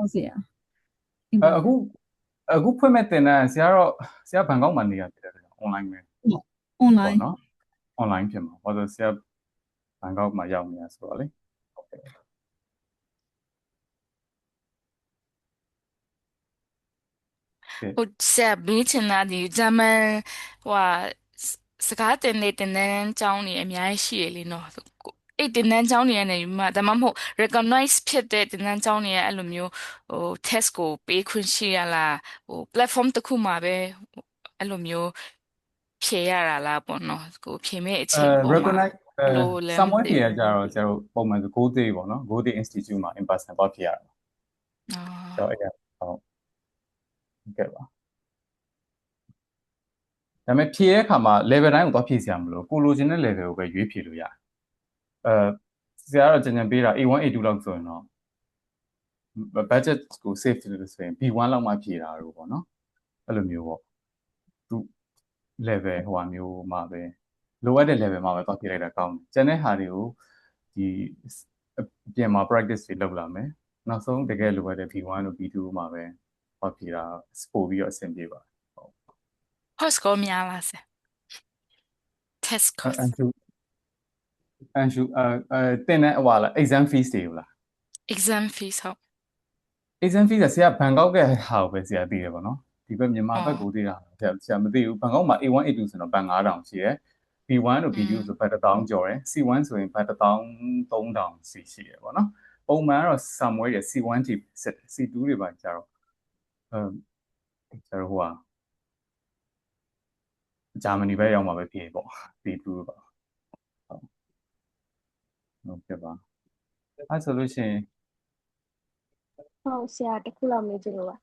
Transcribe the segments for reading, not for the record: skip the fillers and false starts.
ဟုတ်ဆရာအင်းပါအခုအခုဖွင့်မဲ့တင်တန်းဆရာဘန်ကောက်မှာနေရဖြစ်တယ်ဗျာ online ပဲအွန်လိုပေါ့င်းနော် online ဖြစ်မှာဘာလို့ဆရာဘန်ကောက်မှာရောက်နေရဆိုတော့လေဟုတ်ကဲ့ဟုတ်ဆရာမေးချင်တာဒီဂျာမန်ဟိုဟာစကားတင်တန်းကျောင်းနေအများကြီးရှိရလေနော်အဲ့တင်တန်းကျောင်းနေရနေမှာဒါမှမဟုတ် recognize ဖြစ်တဲ့တင်တန်းကျောင်းနေရအဲ့လိုမျိုးဟို test ကိုပေးခွင့်ရှိရလားဟို platform တစ်ခုမှာပဲအဲ့လိုမျိုးဖြေရတာလားပေါ့နော်ကိုဖြေမဲ့အချိန်ပေါ်မှာ recognize ဘလို့လဲမ somewhere သိဖြေရဘူးကြတော့ဆရာတို့ပုံမှန်ဆို Go Day ပေါ့နော် Go Day Institute မှာ in person သွားဖြေရတာဆိုတော့အဲ့ဒါဟုတ်ကဲ့ပါဒါပေမဲ့ဖြေတဲ့အခါမှာ level တိုင်းကိုသွားဖြေစရာမလိုကိုလိုချင်တဲ့ level ကိုပဲရွေးဖြေလို့ရတယ်ဆရာကတော့ကြံကြံပေးတာ A1 A2 လောက်ဆိုရင်တော့ budget ကို save လုပ်လို့ဆိုရင် B1 လောက်မှဖြေတာလို့ပေါ့နော်အဲ့လိုမျိုးပေါ့သူ level ဟိုဟာမျိုးမှာပဲလိုအပ်တဲ့ level မှာပဲသွားဖြေလိုက်တာကောင်းတယ်ကျန်တဲ့ဟာတွေကိုဒီအပြင်မှာ practice တွေလုပ်လာမယ်နောက်ဆုံးတကယ်လိုအပ်တဲ့ B1 တို့ B2 မှာပဲသွားဖြေတာပို့ပြီးတော့အဆင်ပြေပါတယ် course ကိုများလားဆရာ test course အန်ရှူတင်တဲ့ဟိုဟာလား exam fees တွေလား exam fees ဟုတ် exam fees ကဆရာဘန်ကောက်ကဟာကိုပဲဆရာသိတယ်ပေါ့နော်ဒီဘက်မြန်မာဘက်ကိုသိတာဆရာမသိဘူးဘန်ကောက်မှာ A1 A2 ဆိုတော့ဘန်9000ရှိရယ် B1 တို့ B2 ဆိုဘတ်1000ကျော်ရယ် C1 ဆိုရင်ဘတ်13000စီရှိရယ်ပေါ့နော်ပုံမှန်ကတော့ somewhere ရယ် C1 ထိစစ်တယ် C2 တွေပါကြတော့ကျတော့ဟိုဟာဂျာမနီဘက်ရောက်မှာပဲဖြစ်ပေါ့ B2 ပေါ့ဟုတ်ကဲ့ပါအဲ့ဆိုလို့ရှိရင်ဟုတ်ဆရာတစ်ခုလောက်မေးချင်လို့ပါ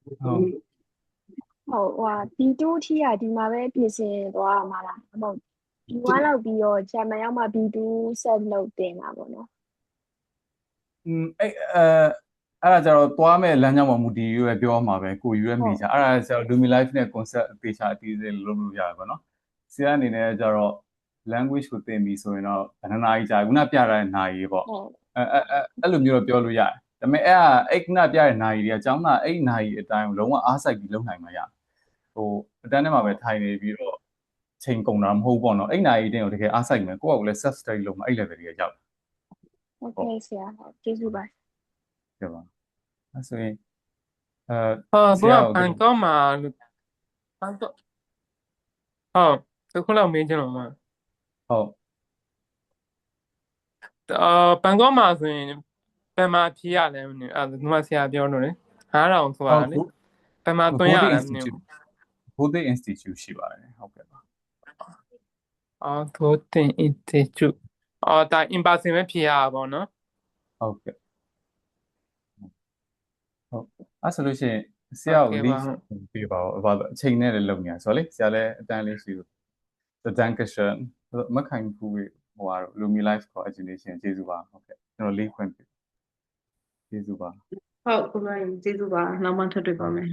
ဟုတ်ဟုတ်ဟိုB2 ထိရဒီမှာပဲပြင်ဆင်သွားရမှာလားဟုတ် B1 လောက်ပြီးတော့ဂျာမန်ရောက်မှ B2 set လုပ်တင်တာပေါ့နော်အဲ့ဒါကြတော့သွားမဲ့လမ်းကြောင်းမှာမူတည်ရွေးပြောမှာပဲကိုရွေးမိချာအဲ့ဒါဆရာ Lumi Life နဲ့ concept အသေးချာအသေးသေးလုပ်လို့ရတယ်ပေါ့နော်ဆရာအနေနဲ့ကြတော့ language ကိုသင်ပြီဆိုရင်တော့ဘယ်နှနာရီကြာခုနပြတဲ့နာရီပေါ့အဲ့လိုမျိုးတော့ပြောလို့ရတယ်ဒါပေမဲ့အဲ့ခုနပြတဲ့နာရီတွေကကျောင်းသားအဲ့နာရီအတိုင်းလုံးဝအားစိုက်ပြီးလုပ်နိုင်မှာရဟိုအတန်းထဲမှာပဲထိုင်နေပြီးတော့ချိန်ကုန်တာမဟုတ်ပေါ့နော်အဲ့နာရီတင်းကိုတကယ်အားစိုက်မယ်ကိုယ့်အကိုလည်း self study လုပ်မှာအဲ့ level တွေကရောက်ဟုတ်ကဲ့ဆရာဟုတ်ကျေးဇူးပါကဲ့ပါအဲ့ဆိုရင်ကိုကဘန်ကောက်မှာဘန်ကောက်ဟုတ်ခုလောက်မေးချင်လို့မှာဟုတ်ဘန်ကောက်မှာဆိုရင်ဘယ်မှာဖြေရလဲမသိဘူးအဲ့ဒါဒီမှာဆရာပြောလို့လေ9000ဆိုတာလေဘယ်မှာသွင်းရလဲမသိဘူး Goethe Institute ရှိပါတယ်ဟုတ်ကဲ့ပါGoethe Institute ဒါ in person ပဲဖြေရတာပေါ့နော်ဟုတ်ကဲ့ဟုတ်အဲ့ဆိုလို့ရှိရင်ဆရာကို link ပေးပါဦးဘာအချိန်နဲ့လည်းလုပ်နေရဆိုတော့လေဆရာလည်းအတန်းလေးရှိလို့ the dankeschön မခိုင်ဘူးဟိုဟာ Lumi Life for Education ကျေးဇူးပါဟုတ်ကဲ့ကျွန်တော် link ဖွင့်ပေးကျေးဇူးပါဟုတ်ကိုလိုင်းကျေးဇူးပါနောက်မှထပ်တွေ့ပါမယ်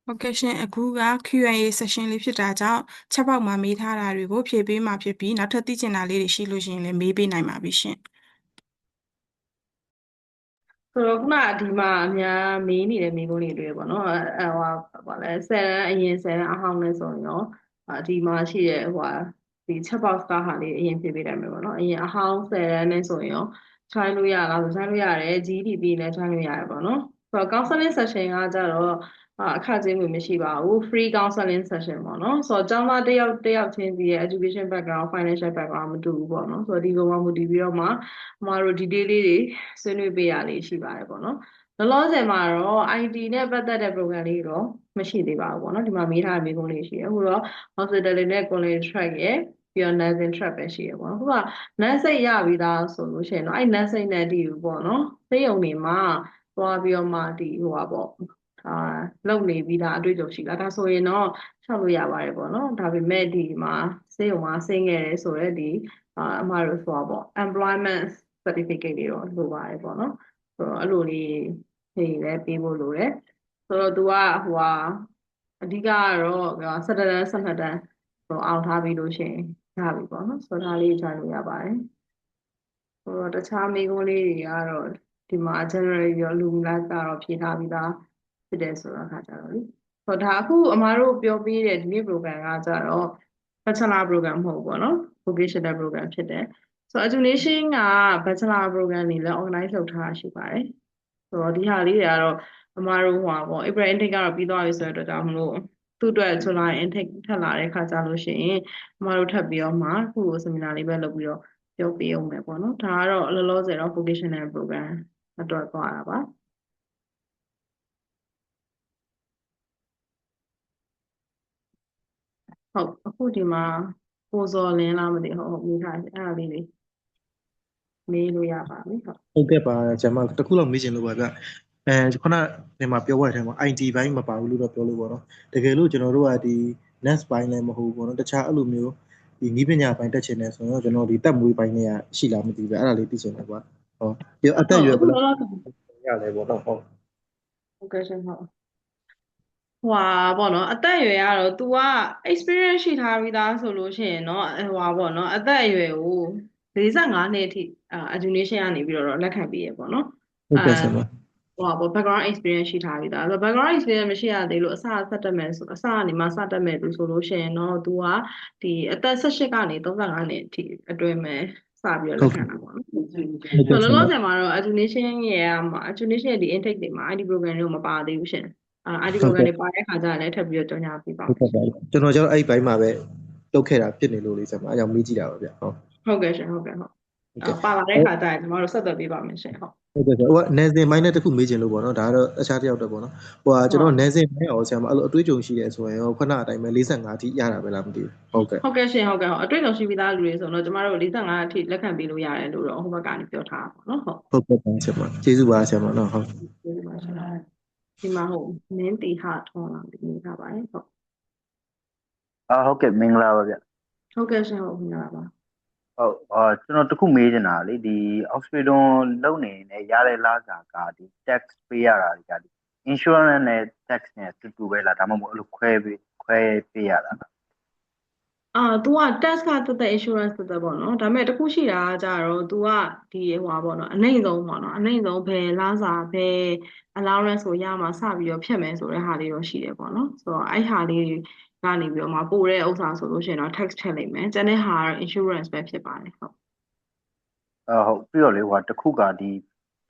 ဟုတ်ကဲ့ရှင်အခုက Q&A session လေးဖြစ်တာကြောင့်ချက်ပေါက်မှာမေးထားတာတွေကိုဖြည့်ပေးမှာဖြစ်ပြီးနောက်ထပ်သိချင်တာလေးတွေရှိလို့ရှိရင်လည်းမေးပေးနိုင်ပါပြီရှင်ဆိုတော့ခုနဒီမှာအများမေးနေတဲ့မိကုန်းတွေတွေ့ပေါ့နော်ဟိုလဲ10တန်းအရင်10တန်းအဟောင်းလဲဆိုရင်ရောဒီမှာရှိတဲ့ဟိုဒီ chat box ကဟာလေးအရင်ဖြည့်ပေးတယ်မယ်ပေါ့နော်အရင်အဟောင်း10တန်းနဲ့ဆိုရင်ရော try လို့ရလားဆို try လို့ရတယ် GDP နဲ့ try လို့ရတယ်ပေါ့နော်ဆိုတော့ counseling session ကကြတော့အခကြေးငွေမရှိပါဘူး free counseling session ပေါ့နော်ဆိုတော့ကျောင်းသားတယောက်ချင်းစီရဲ့ education background financial background မတူဘူးပေါ့နော်ဆိုတော့ဒီကောင်မှမူတည်ပြီးတော့မှမတို့ detail လေးတွေဆွေးနွေးပေးရလေးရှိပါတယ်ပေါ့နော်လောလောဆယ်မှာတော့ IT နဲ့ပတ်သက်တဲ့ program လေးတော့မရှိသေးပါဘူးပေါ့နော်ဒီမှာမေးထားတဲ့မေးခွန်းလေးရှိတယ်အခုတော့ hospital နဲ့ college track ရဲ့ပြီးတော့ nursing track ပဲရှိရပေါ့နော်ခုက nurse ရပြီးသားဆိုလို့ရှိရင်တော့အဲ့ nurse နဲ့ဒီပေါ့နော်ဆေးရုံတွေမှာသွားပြီးတော့မှဒီဟိုပါပေါ့လုပ်နေပြီးသားအတွေ့အကြုံရှိလားဒါဆိုရင်တော့ချလို့ရပါတယ်ပေါ့နော်ဒါပေမဲ့ဒီမှာဆေးရုံမှာဆင်းခဲ့တယ်ဆိုတော့ဒီအမှားလို့ဆိုတော့ employment certificate တွေတော့လိုပါတယ်ပေါ့နော်ဆိုတော့အဲ့လိုလေးဖြေလဲပေးဖို့လိုတယ်ဆိုတော့ तू ကဟိုအဓိကကတော့17တန်း12တန်းဟိုအောင်ထားပြီးလို့ရှိရင်ရပြီပေါ့နော်ဆိုတော့ဒါလေးကြားလို့ရပါတယ် တခြားမိကုံးလေးတွေကတော့ဒီမှာ general ရောလူလိုက်ကတော့ဖြေထားပြီးသားဖြစ်တယ်ဆိုတော့အခါကျတော့လေဒါအခုအမားတို့ပြောပြတဲ့ဒီနေ့ program ကကြတော့ bachelor program မဟုတ်ဘူးပေါ့နော် vocational program ဖြစ်တယ်ဆိုတော့ education က bachelor program တွေလည်း organize လုပ်ထားတာရှိပါတယ်ဆိုတော့ဒီဟာလေးတွေကတော့အမားတို့ဟိုပေါ့ April intake ကတော့ပြီးသွားပြီဆိုတော့ကြောင့်မလို့သူ့အတွက် July intake ထပ်လာတဲ့ခါကျလို့ရှိရင်အမားတို့ထပ်ပြီးတော့မှအခု seminar လေးပဲလုပ်ပြီးတော့ပြောပြအောင်မယ်ပေါ့နော်ဒါကတော့လောလောဆယ်တော့ vocational program အတွက်သွားတာပါဟုတ်အခုဒီမှာကိုစော်လင်းလားမသိဟုတ်မိထားတယ်အဲ့ဒါလေးလေးမေးလို့ရပါပြီဟုတ်ကဲ့ပါကျွန်မတခုလောက်မေးချင်လို့ပါဗျခုနဒီမှာပြောရတဲ့အထဲမှာ IT ဘိုင်းမပါဘူးလို့တော့ပြောလို့ပေါ့နော်တကယ်လို့ကျွန်တော်တို့ကဒီ NET ဘိုင်းလည်းမဟုတ်ဘူးပေါ့နော်တခြားအဲ့လိုမျိုးဒီနည်းပညာဘိုင်းတက်ချင်တယ်ဆိုတော့ကျွန်တော်ဒီတက်မွေးဘိုင်းတွေကရှိလားမသိဘူးဗျအဲ့ဒါလေးသိချင်တယ်ကွာဟုတ်ဒီအသက်အရွယ်ဘယ်လောက်ရလဲပေါ့နော်ဟုတ်ကဲ့ရှင်ဟုတ်ပေါ့နော်အသက်အရွယ်ကတော့ तू က experience ရှိထားပြီးသားဆိုလို့ရှိရင်เนาะပေါ့နော်အသက်အရွယ်ကို45နှစ်အထိeducation ကနေပြီးတော့လက်ခံပေးရပေါ့နော်ဟုတ်ကဲ့ရှင်ပါပေါ့ background experience ရှိထားပြီးသားဆိုတော့ background experience မရှိရသေးလို့အစဆက်တက်မယ်ဆိုအစကနေမှစတက်မယ်ဆိုလို့ရှိရင်เนาะ तू ကဒီအသက်18ကနေ35နှစ်အထိအတွင်းမှာစပြီးတော့လက်ခံတာပေါ့နော်ဆိုတော့လောလောဆယ်မှာတော့ education ရဲ့ဒီ intake တွေမှာ ID program တွေမပါသေးဘူးရှင်ID program တွေပါတဲ့ခါကျရင်လည်းထပ်ပြီးတော့ကြော်ညာပေးပါဦးကျွန်တော်ကျတော့အဲ့ဘိုင်းမှာပဲလုပ်ခဲ့တာဖြစ်နေလို့လေးဆက်မှာအကြောင်းမေးကြည့်တာပါဗျဟုတ်ကဲ့ရှင်ဟုတ်ကဲ့ဟုတ်ပါလာတဲ့ခါကျရင်ကျွန်တော်တို့ဆက်သွယ်ပေးပါမယ်ရှင်ဟုတ်ကဲ့ဟိုကနေစင်မိုင်းနဲ့တခုမေးချင်လို့ပေါ့နော်ဒါကတော့အခြားတစ်ယောက်တော့ပေါ့နော်ဟိုကကျွန်တော်နေစင်မိုင်းအောင်ဆရာမအဲ့လိုအတွေ့အကြုံရှိတယ်ဆိုရင်ခုနအတိုင်းပဲ45အထိရတာပဲလားမသိဘူးဟုတ်ကဲ့ရှင်ဟုတ်ကဲ့အတွေ့အကြုံရှိပြီးသားလူတွေဆိုတော့ကျွန်တော်တို့45အထိလက်ခံပေးလို့ရတယ်လို့တော့ဟိုဘက်ကနေပြောထားတာပေါ့နော်ဟုတ်ကဲ့ပါဆရာမကျေးဇူးပါဆရာမနော်ဟုတ်ကျေးဇူးပါရှင်ဒီမှာမင်းတီဟာထွန်းလာပြီးနေထားပါတယ်ဟုတ်ဟုတ်ကဲ့မင်္ဂလာပါဗျဟုတ်ကဲ့ရှင်ဟုတ်မင်္ဂလာပါဟုတ်ကျွန်တော်တခုမေးချင်တာလေဒီ Oxford လုံနေနဲ့ရတဲ့လစာကဒီ tax ပေးရတာဒီ insurance နဲ့ tax နဲ့တူပဲလားဒါမှမဟုတ်အဲ့လိုခွဲပေးရတာလားतू က tax ကတက်တဲ့ insurance တက်တဲ့ပေါ့နော်ဒါပေမဲ့တခုရှိတာကကြတော့ तू ကဒီပေါ့နော်အနှိမ့်ဆုံးပေါ့နော်အနှိမ့်ဆုံးဘယ်လစာဘယ် allowance ကိုရမှာစပြီးတော့ဖြတ်မယ်ဆိုတဲ့ဟာလေးတော့ရှိတယ်ပေါ့နော်ဆိုတော့အဲ့ဟာလေးကနေပြီးတော့မှပို့တဲ့ဥစ္စာဆိုလို့ရှိရင်တော့ tax ဖြတ်လိုက်မယ်ကျန်တဲ့ဟာကတော့ insurance ပဲဖြစ်ပါတယ်ဟုတ်ဟုတ်ပြီးတော့လေတခုကဒီ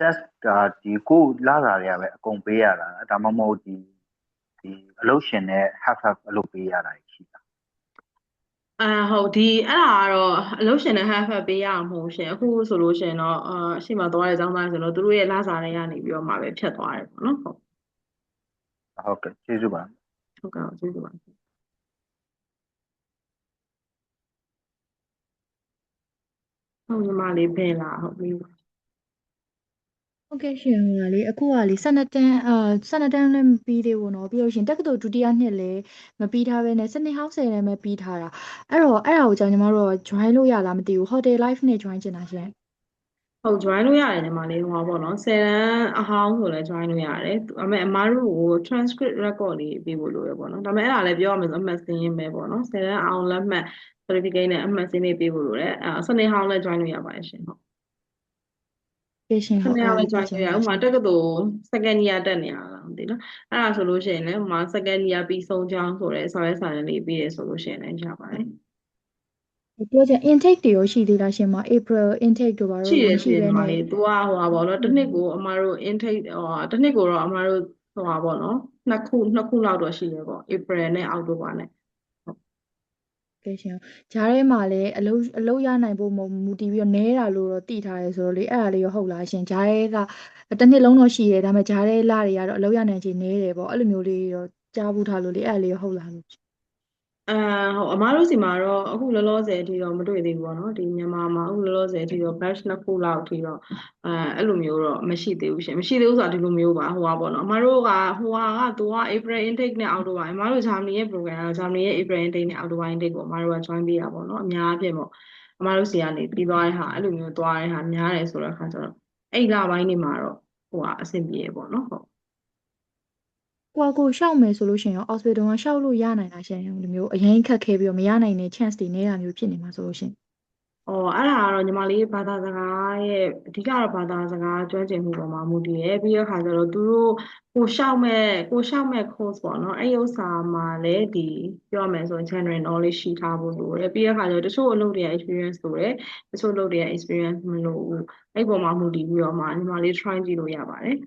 tax ကဒီကိုလစာတွေကပဲအကုန်ပေးရတာဒါမှမဟုတ်ဒီအလုပ်ရှင်နဲ့ half အလုပ်ပေးရတာရှိတာဟုတ်အဲ့ဒါကတော့အလုပ်ရှင်နဲ့ half ပေးရမှာမဟုတ်ရှင်အခုဆိုလို့ရှင်တော့ရှေ့မှာသွားတဲ့အကြောင်းသားဆိုတော့သူတို့ရဲ့လစာတွေကနေပြီးတော့မှပဲဖြတ်သွားတယ်ပေါ့နော်ဟုတ်ကဲ့ကျေးဇူးပါဟုတ်ကဲ့ကျေးဇူးပါဟုတ်ညီမလေးဖယ်လာဟုတ်ပြီဟုတ်ကဲ့ရှင်ဟိုလေအခုကလေ12တန်း12တန်းလည်းမပြီးသေးဘူးเนาะပြီးလို့ရှင်တက္ကသိုလ်ဒုတိယနှစ်လည်းမပြီးထားဘဲနဲ့စနစ်ဟောင်း10လည်းမပြီးထားတာအဲ့တော့အဲ့ဒါကိုကြောင့်ညီမတို့ join လို့ရလားမသိဘူး hotel life နဲ့ join ချင်တာရှင်ဟုတ် join လို့ရတယ်ညီမလေးဟောပေါ့နော်10တန်းအဟောင်းဆိုလည်း join လို့ရတယ်အမေအမားတို့ကို transcript record လေးပေးဖို့လိုရပေါ့နော်ဒါပေမဲ့အဲ့ဒါလည်းပြောရမယ်ဆိုအမှတ်စင်းရင်းပဲပေါ့နော်10တန်းအောင်လက်မှတ် certificate နဲ့အမှတ်စင်းလေးပေးဖို့လိုတယ်စနစ်ဟောင်းလည်း join လို့ရပါတယ်ရှင်ဟုတ်ကဲရှင်ဟုတ်ကဲ့လည်း join ရဥမာတက္ကသိုလ် second year တက်နေရလားမသိနော်အဲ့ဒါဆိုလို့ရှိရင်လည်းဥမာ second year ပြီးဆုံးကြောင်းဆိုတဲ့စာရေးစာရင်းလေးပြီးရဆိုလို့ရှိရင်လည်းရပါတယ်ပြောချင် intake တွေရောရှိသေးလားရှင်မ April intake တို့ပါတော့ရှိတယ်ပဲနဲ့သူကပေါ့နော်တစ်နှစ်ကိုအမားတို့ intake တစ်နှစ်ကိုတော့အမားတို့ပေါ့နော်နှစ်ခုလောက်တော့ရှိတယ်ပေါ့ April နဲ့ October နဲ့ကဲရှင်ဂျားထဲမှာလည်းအလုပ်ရနိုင်ဖို့မူတည်ပြီးတော့နဲတာလို့တော့သိထားရဲဆိုတော့လေအဲ့ဒါလေးရောဟုတ်လားရှင်ဂျားထဲကတစ်နှစ်လုံးတော့ရှိရဲဒါပေမဲ့ဂျားထဲလာတွေကတော့အလုပ်ရနိုင်ခြေနဲတယ်ပေါ့အဲ့လိုမျိုးလေးတော့ကြားဘူးထားလို့လေအဲ့ဒါလေးရောဟုတ်လားလို့ဟုတ်အမားတို့စီမှာတော့အခုလောလောဆယ်အထိတော့မတွေ့သေးဘူးပေါ့နော်ဒီမြန်မာမှာအခုလောလောဆယ်အထိတော့ batch နှစ်ခုလောက်အထိတော့အဲ့လိုမျိုးတော့မရှိသေးဘူးရှင်မရှိသေးဘူးဆိုတာဒီလိုမျိုးပါပေါ့နော်အမားတို့ကသူက April intake နဲ့ October အမားတို့ Germany ရဲ့ program က Germany ရဲ့ April intake နဲ့ October intake ကိုအမားတို့က join ပေးတာပေါ့နော်အများအပြည့်ပေါ့အမားတို့စီကနေပြီးသွားတဲ့ဟာအဲ့လိုမျိုးသွားတဲ့ဟာများတယ်ဆိုတော့အခါကျတော့အဲ့လပိုင်းနေမှာတော့အဆင်ပြေပေါ့နော်ဟုတ်ကိုရှောက်မယ်ဆိုလို့ရှိရင်ရော hospital ကရှောက်လို့ရနိုင်တာရှင်ဒီမျိုးအရင်ခက်ခဲပြီးတော့မရနိုင်တဲ့ chance တွေနေတာမျိုးဖြစ်နေမှာဆိုလို့ရှင် အဲ့ဒါကတော့ညီမလေးဘာသာစကားရဲ့အဓိကတော့ဘာသာစကားကျွမ်းကျင်မှုပေါ်မှာမူတည်ရဲ့ပြီးရခါကျတော့သူတို့ကိုရှောက်မဲ့ course ပေါ့နော်အဲ့ဥစ္စာမှာလည်းဒီပြောရမယ်ဆိုရင် general knowledge ရှိထားဖို့လိုတယ်ပြီးရခါကျတော့တချို့အလုပ်တွေက experience လိုတယ်တချို့အလုပ်တွေက experience မလိုဘူးအဲ့ပေါ်မှာမူတည်ပြီးတော့မှညီမလေး try ကြည့်လို့ရပါတယ်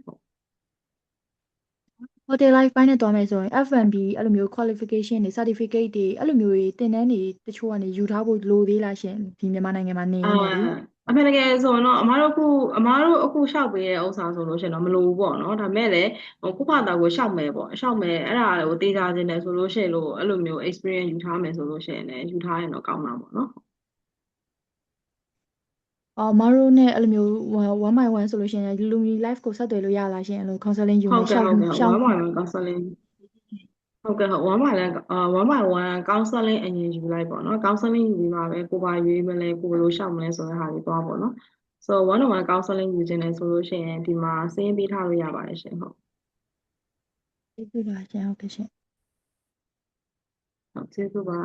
hotel life ပိုင်းနဲ့တွားမယ်ဆိုရင် F&B အဲ့လိုမျိုး qualification တွေ certificate တွေအဲ့လိုမျိုးတွေသင်တန်းတွေတချို့ကနေယူထားဖို့လိုသေးလားရှင်ဒီမြန်မာနိုင်ငံမှာနေရင်းနဲ့လေအမှန်တကယ်ဆိုရင်တော့အမားတို့အခုရှောက်ပေးတဲ့ဥစ္စာဆိုလို့ရှိရင်တော့မလိုဘူးပေါ့နော်ဒါပေမဲ့လည်းကိုယ့်ဘာသာကိုရှောက်မယ်ပေါ့ရှောက်မယ်အဲ့ဒါကိုတေချာခြင်းတယ်ဆိုလို့ရှိရင်လို့အဲ့လိုမျိုး experience ယူထားမယ်ဆိုလို့ရှိရင်လည်းယူထားရင်တော့ကောင်းတာပေါ့နော်မတို့နဲ့အဲ့လိုမျိုး1 by 1ဆိုလို့ရှိရင်လူမီ live ကိုဆက်သွယ်လို့ရလားရှင်အဲ့လို counseling ယူမယ်ရှောက် 1 by 1 counseling ဟုတ်ကဲ့ဟုတ်1 by 1 counseling အရင်ယူလိုက်ပေါ့နော် counseling ယူပြီးမှပဲကိုပါရွေးမလဲကိုလိုရှောက်မလဲဆိုတဲ့ဟာတွေသွားပေါ့နော် so 1 counseling ယူခြင်းလဲဆိုလို့ရှိရင်ဒီမှာစာရင်းပေးထားလို့ရပါတယ်ရှင်ဟုတ်ကျေးဇူးပါရှင်ဟုတ်ကဲ့ရှင်ဟုတ်ကျေးဇူးပါ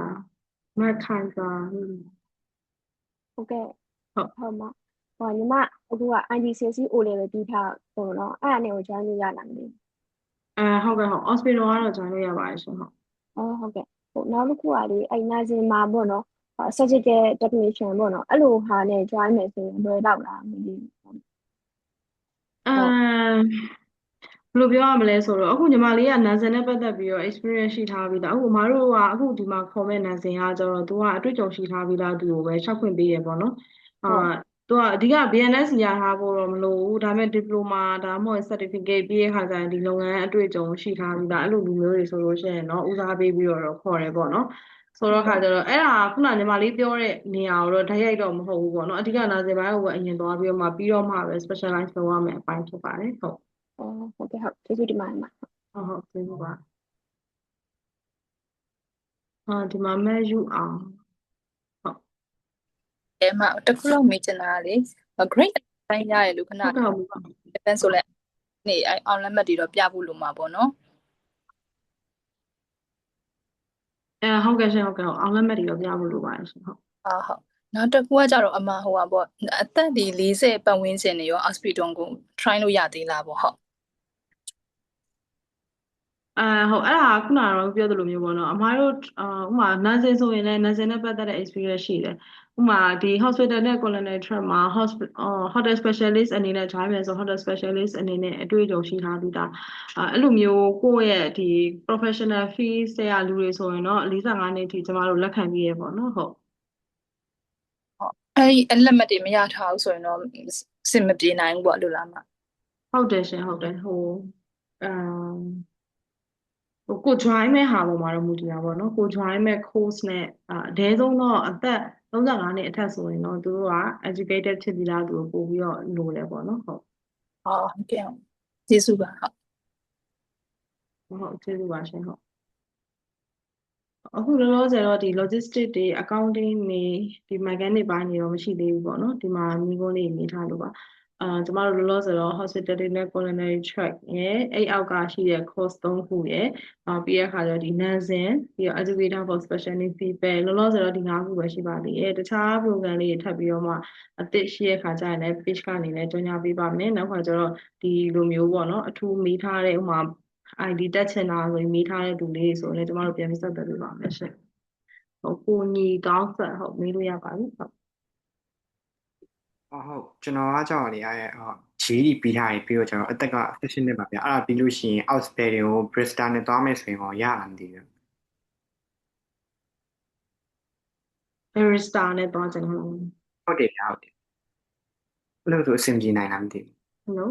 မခိုင်ပါဟုတ်ကဲ့ဟုတ်မှာညီမအခုက IGCSE O level ပြီးထားဆိုတော့အဲ့ဒါနဲ့ကို join လို့ရလားမသိဟုတ်ကဲ့ဟုတ် hospital ကတော့ join လို့ရပါတယ်ရှင်ဟုတ်ဟုတ်ကဲ့နောက်တစ်ခုကလေအဲ့နာစင်မှာပေါ့နော်surgical technician ပေါ့နော်အဲ့လိုဟာနဲ့ join မယ်ဆိုရင်ဘယ်တော့လားမသိဘူးဘယ်လိုပြောရမလဲဆိုတော့အခုညီမလေးကနန်ဆန်နဲ့ပတ်သက်ပြီးတော့ experience ရှိထားပြီးသားအခုအမတို့ကအခုဒီမှာခေါ်မဲ့နန်ဆန်ကကျတော့သူကအတွေ့အကြုံရှိထားပြီးသားသူကိုပဲရှောက်ခွင့်ပေးရပေါ့နော်သူကအဓိက BNS ရထားဖို့တော့မလိုဘူးဒါပေမဲ့ diploma ဒါမှမဟုတ် certificate ပြီးရခါကျရင်ဒီလုပ်ငန်းအတွေ့အကြုံရှိထားပြီးသားအဲ့လိုလူမျိုးတွေဆိုလို့ရှိရင်တော့ဦးစားပေးပြီးတော့ခေါ်တယ်ပေါ့နော်ဆိုတော့ခါကျတော့အဲ့ဒါခုနညီမလေးပြောတဲ့နေရာကိုတော့ဓာတ်ရိုက်တော့မဟုတ်ဘူးပေါ့နော်အဓိကနာစင်ပိုင်းကိုပဲအရင်သွားပြီးတော့မှပဲ specialize လုပ်ရမယ်အပိုင်းဖြစ်ပါတယ်ဟုတ်ဟုတ်ကဲ့ဟုတ်ကျေးဇူးတင်ပါတယ်ဟုတ်ကျေးဇူးပါဒီမှာမဲယူအောင်တခုလောက်မေးချင်တာလေ grade တိုင်းရတယ်လို့ခဏdefense ဆိုလဲနေအောင်လက်မှတ်တွေတော့ပြဖို့လိုမှာပေါ့နော်ဟုတ်ကဲ့ရှင်ဟုတ်ကဲ့အောင်လက်မှတ်တွေတော့ပြဖို့လိုပါတယ်ရှင်ဟုတ်ဟုတ်နောက်တစ်ခုကကြတော့အမဟိုပါပေါ့အသက်ဒီ40ပတ်ဝန်းကျင်နေရော hospital ကို try လို့ရသေးလားပေါ့ဟုတ်ဟုတ်အဲ့ဒါခုနကတော့ပြောသလိုမျိုးပေါ့နော်အမားတို့ဥမာနန်စင်ဆိုရင်လည်းနန်စင်နဲ့ပတ်သက်တဲ့ experience ရှိတယ်ဥမာဒီ hospital နဲ့ colonial tract မှာ hotel specialist အနေနဲ့ join မယ်ဆို hotel specialist အနေနဲ့အတွေ့အကြုံရှိထားပြီးသားအဲ့လိုမျိုးကိုယ့်ရဲ့ဒီ professional fees ဆရာလူတွေဆိုရင်တော့45နှစ်ထိကျမတို့လက်ခံပြီးရပေါ့နော်ဟုတ်အဲ့လက်မှတ်တွေမရထားဘူးဆိုရင်တော့စင်မပြေနိုင်ဘူးပေါ့လို့လားမဟုတ်တယ်ရှင်ဟုတ်တယ်ကို join မဲ့ဟာပေါ်မှာတော့မူတည်တာပေါ့နော်ကို join မဲ့ course နဲ့အနည်းဆုံးတော့အသက်35နှစ်အထက်ဆိုရင်တော့သူတို့က educated ဖြစ်ပြီးသားသူကိုပို့ပြီးတော့လိုတယ်ပေါ့နော်ဟုတ်ဟုတ်ကဲ့ကျေးဇူးပါဟုတ်ကျေးဇူးပါရှင်ဟုတ်အခုလောလောဆယ်တော့ဒီ logistic တွေ accounting တွေဒီ mechanic ပိုင်းတွေတော့မရှိသေးဘူးပေါ့နော်ဒီမှာမိကုန်းလေးနေထားလို့ပါကျမတို့လောလောဆယ်တော့ hospitality နဲ့ culinary track ရဲ့အဲ့အောက်ကရှိတဲ့ course 3ခုရဲ့ပြီးရခါကျတော့ဒီ nursing ပြီးတော့ educator for special needs people လောလောဆယ်တော့ဒီ5ခုပဲရှိပါသေးတယ်တခြား program လေးတွေထပ်ပြီးတော့မှအသစ်ရှိရခါကျရင်လည်း page ကနေလည်းကြော်ညာပေးပါမယ်နောက်ခါကျတော့ဒီလိုမျိုးပေါ့နော်အထူးမေးထားတဲ့ဥမာ ID တက်ချင်တာဆိုရင်မေးထားတဲ့သူလေးဆိုရင်လည်းကျမတို့ပြန်ပြီးဆက်သွယ်ပေးပါမယ်ရှင်ဟုတ်ကိုညီကောင်းဆက်ဟုတ်မေးလို့ရပါပြီဟုတ်ကျွန်တော်ကကြောက်ရတယ်GD ပြီးထားပြီးတော့ကျွန်တော်အသက်က16နှစ်ပါဗျအဲ့ဒါပြီးလို့ရှိရင် outstay တွေကို Bristol နဲ့သွားမယ်ဆိုရင်ရလားမသိဘူး Bristol နဲ့သွားကြတယ်ဟုတ်တယ်ဘယ်လိုဆိုအဆင်ပြေနိုင်လားမသိဘူး Hello